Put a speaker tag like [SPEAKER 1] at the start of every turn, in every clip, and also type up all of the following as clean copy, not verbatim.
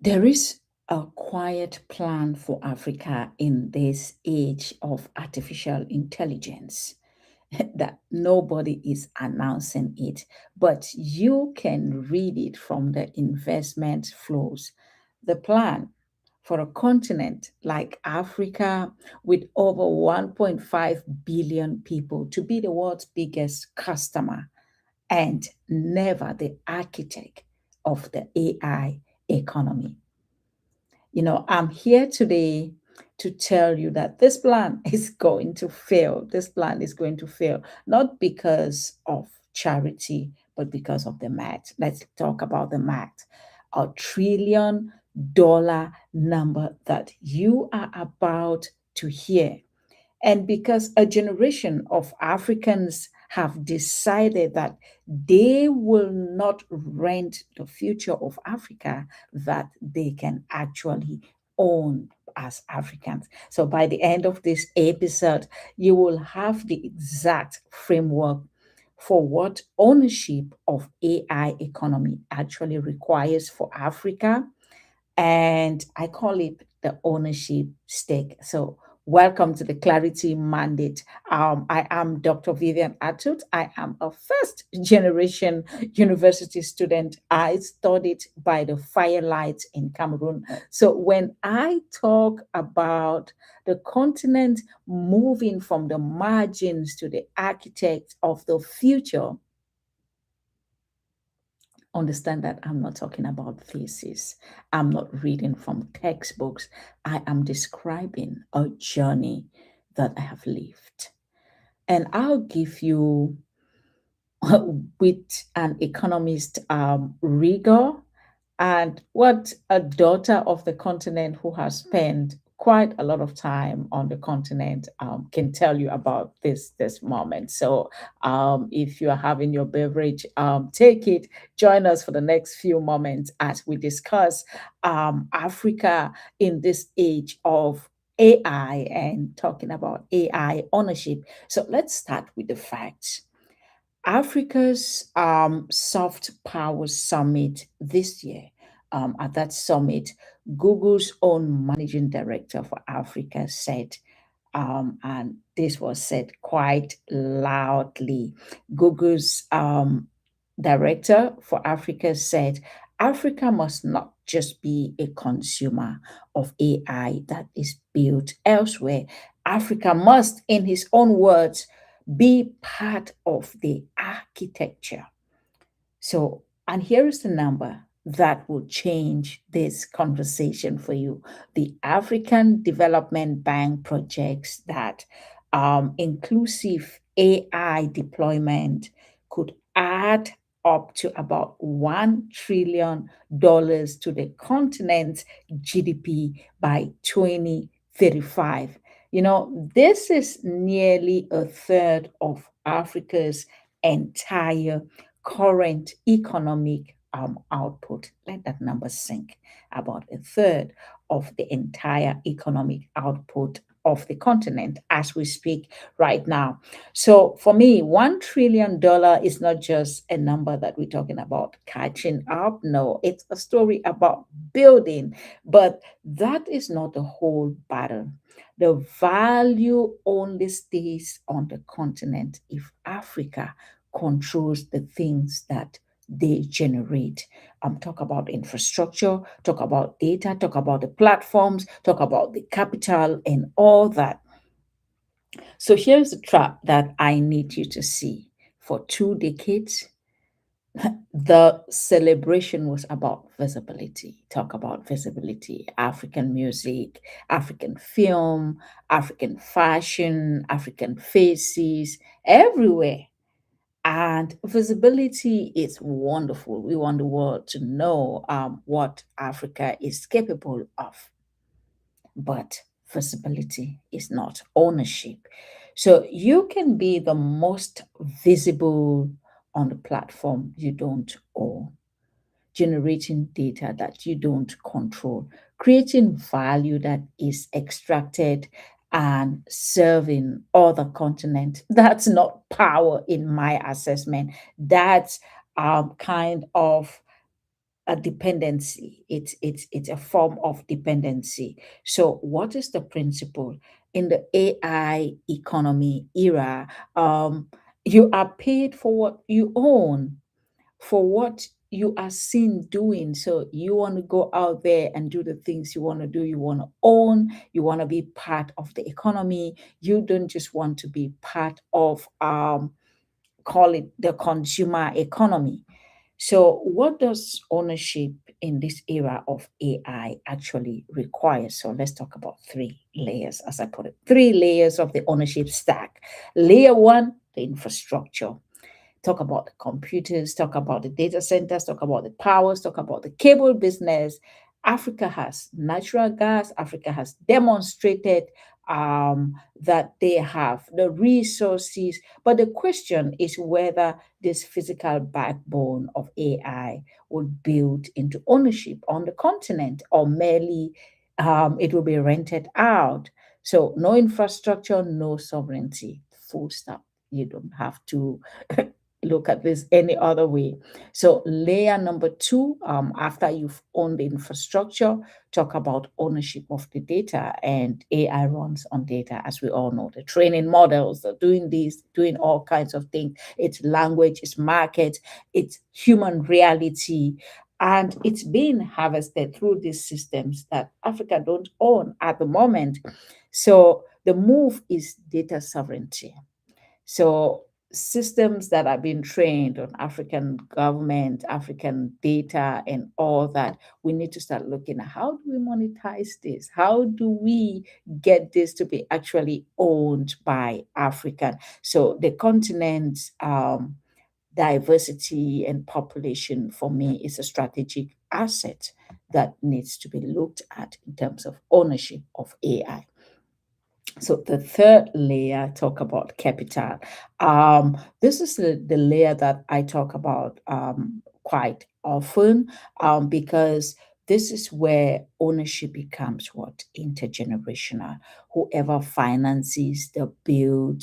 [SPEAKER 1] There is a quiet plan for Africa in this age of artificial intelligence that nobody is announcing it, but you can read it from the investment flows. The plan for a continent like Africa with over 1.5 billion people to be the world's biggest customer and never the architect of the AI economy. I'm here today to tell you that this plan is going to fail. This plan is going to fail, not because of charity, but because of the math. Let's talk about the math. $1 trillion number that you are about to hear, and because a generation of Africans have decided that they will not rent the future of Africa, that they can actually own as Africans. So by the end of this episode, you will have the exact framework for what ownership of AI economy actually requires for Africa, and I call it the ownership stake. So, welcome to the Clarity Mandate. I am Dr. Vivian Atut. I am a first generation university student. I studied by the firelight in Cameroon. So, when I talk about the continent moving from the margins to the architect of the future, understand that I'm not talking about thesis. I'm not reading from textbooks. I am describing a journey that I have lived. And I'll give you, with an economist rigor, and what a daughter of the continent who has spent quite a lot of time on the continent can tell you about this moment. So if you are having your beverage, take it. Join us for the next few moments as we discuss Africa in this age of AI and talking about AI ownership. So let's start with the facts. Africa's Soft Power Summit this year. At that summit, Google's own managing director for Africa said, and this was said quite loudly. Google's director for Africa said, Africa must not just be a consumer of AI that is built elsewhere. Africa must, in his own words, be part of the architecture. So, and here is the number that will change this conversation for you. The African Development Bank projects that inclusive AI deployment could add up to about $1 trillion to the continent's GDP by 2035. This is nearly a third of Africa's entire current economic output. Let that number sink. About a third of the entire economic output of the continent as we speak right now. So for me, $1 trillion is not just a number that we're talking about catching up. No, it's a story about building. But that is not the whole battle. The value only stays on the continent if Africa controls the things that they generate. Talk about infrastructure, talk about data, talk about the platforms, talk about the capital and all that. So here's the trap that I need you to see. For 2 decades, the celebration was about visibility. Talk about visibility. African music, African film, African fashion, African faces, everywhere. And visibility is wonderful. We want the world to know what Africa is capable of. But visibility is not ownership. So you can be the most visible on the platform you don't own, generating data that you don't control, creating value that is extracted and serving other continent. That's not power in my assessment. That's kind of a dependency. It's a form of dependency. So what is the principle in the AI economy era? You are paid for what you own, for what you are seen doing. So you want to go out there and do the things you want to do. You want to own, you want to be part of the economy. You don't just want to be part of call it the consumer economy. So what does ownership in this era of AI actually require? So let's talk about three layers, as I put it, three layers of the ownership stack. Layer one, the infrastructure. Talk about the computers, talk about the data centers, talk about the powers, talk about the cable business. Africa has natural gas. Africa has demonstrated that they have the resources. But the question is whether this physical backbone of AI will build into ownership on the continent, or merely it will be rented out. So, no infrastructure, no sovereignty. Full stop. You don't have to look at this any other way. So, layer number two, after you've owned the infrastructure, talk about ownership of the data, and AI runs on data, as we all know. The training models, they're doing this, doing all kinds of things. It's language, it's market, it's human reality. And it's being harvested through these systems that Africa don't own at the moment. So the move is data sovereignty. So systems that are being trained on African government, African data, and all that, we need to start looking at how do we monetize this? How do we get this to be actually owned by African? So the continent's diversity and population for me is a strategic asset that needs to be looked at in terms of ownership of AI. So the third layer, talk about capital. This is the layer that I talk about quite often, because this is where ownership becomes what? Intergenerational. Whoever finances the build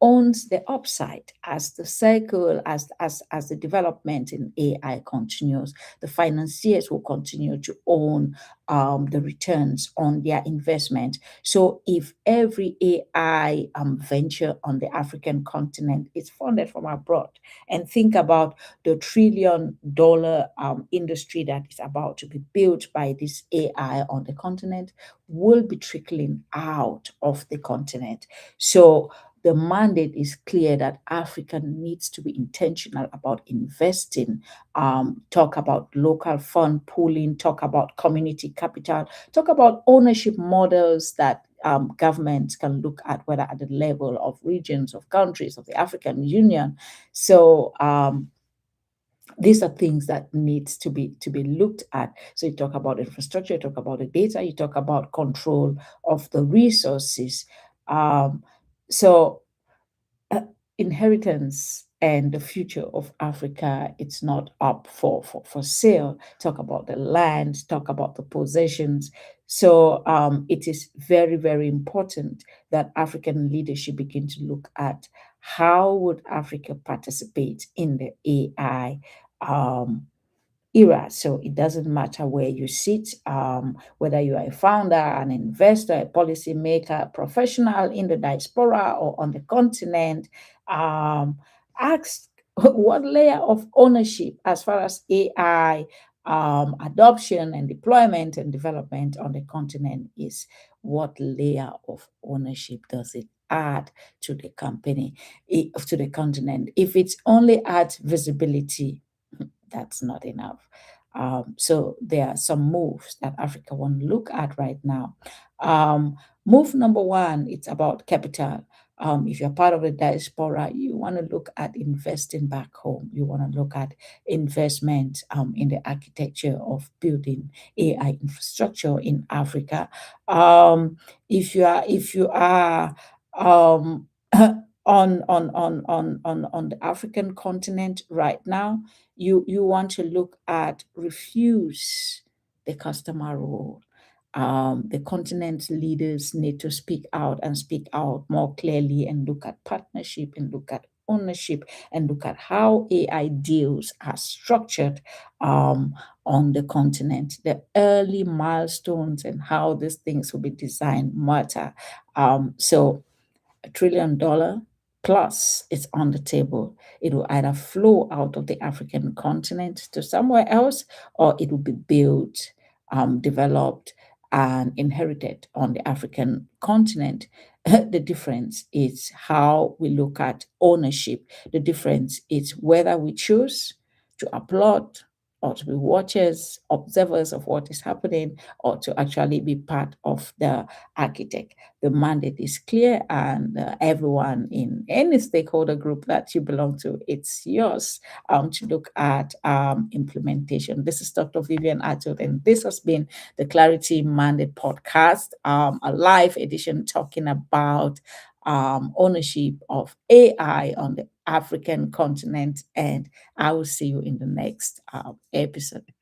[SPEAKER 1] owns the upside. As the cycle, as the development in AI continues, the financiers will continue to own the returns on their investment. So if every AI venture on the African continent is funded from abroad, and think about the $1 trillion industry that is about to be built by this AI on the continent, will be trickling out of the continent. So the mandate is clear that Africa needs to be intentional about investing. Talk about local fund pooling, talk about community capital, talk about ownership models that governments can look at, whether at the level of regions, of countries, of the African Union. So these are things that needs to be looked at. So you talk about infrastructure, you talk about the data, you talk about control of the resources. Um, so uh, inheritance and the future of Africa, it's not up for sale. Talk about the land, talk about the possessions. So it is very, very important that African leadership begin to look at how would Africa participate in the AI um, era. So it doesn't matter where you sit, whether you are a founder, an investor, a policymaker, a professional in the diaspora or on the continent. Ask what layer of ownership, as far as AI adoption and deployment and development on the continent is, what layer of ownership does it add to the company, to the continent? If it's only adds visibility, that's not enough. So there are some moves that Africa want to look at right now. Move number one, it's about capital. If you're part of the diaspora, you want to look at investing back home. You want to look at investment in the architecture of building AI infrastructure in Africa. If you are um, on the African continent right now, you want to look at refuse the customer role. The continent's leaders need to speak out, and speak out more clearly, and look at partnership, and look at ownership, and look at how AI deals are structured on the continent. The early milestones and how these things will be designed matter. So $1 trillion plus is on the table. It will either flow out of the African continent to somewhere else, or it will be built, developed, and inherited on the African continent. The difference is how we look at ownership. The difference is whether we choose to applaud or to be watchers, observers of what is happening, or to actually be part of the architect. The mandate is clear, and everyone in any stakeholder group that you belong to, it's yours to look at implementation. This is Dr. Vivian Atwood, and this has been the Clarity Mandate podcast, a live edition talking about ownership of AI on the African continent. And I will see you in the next episode.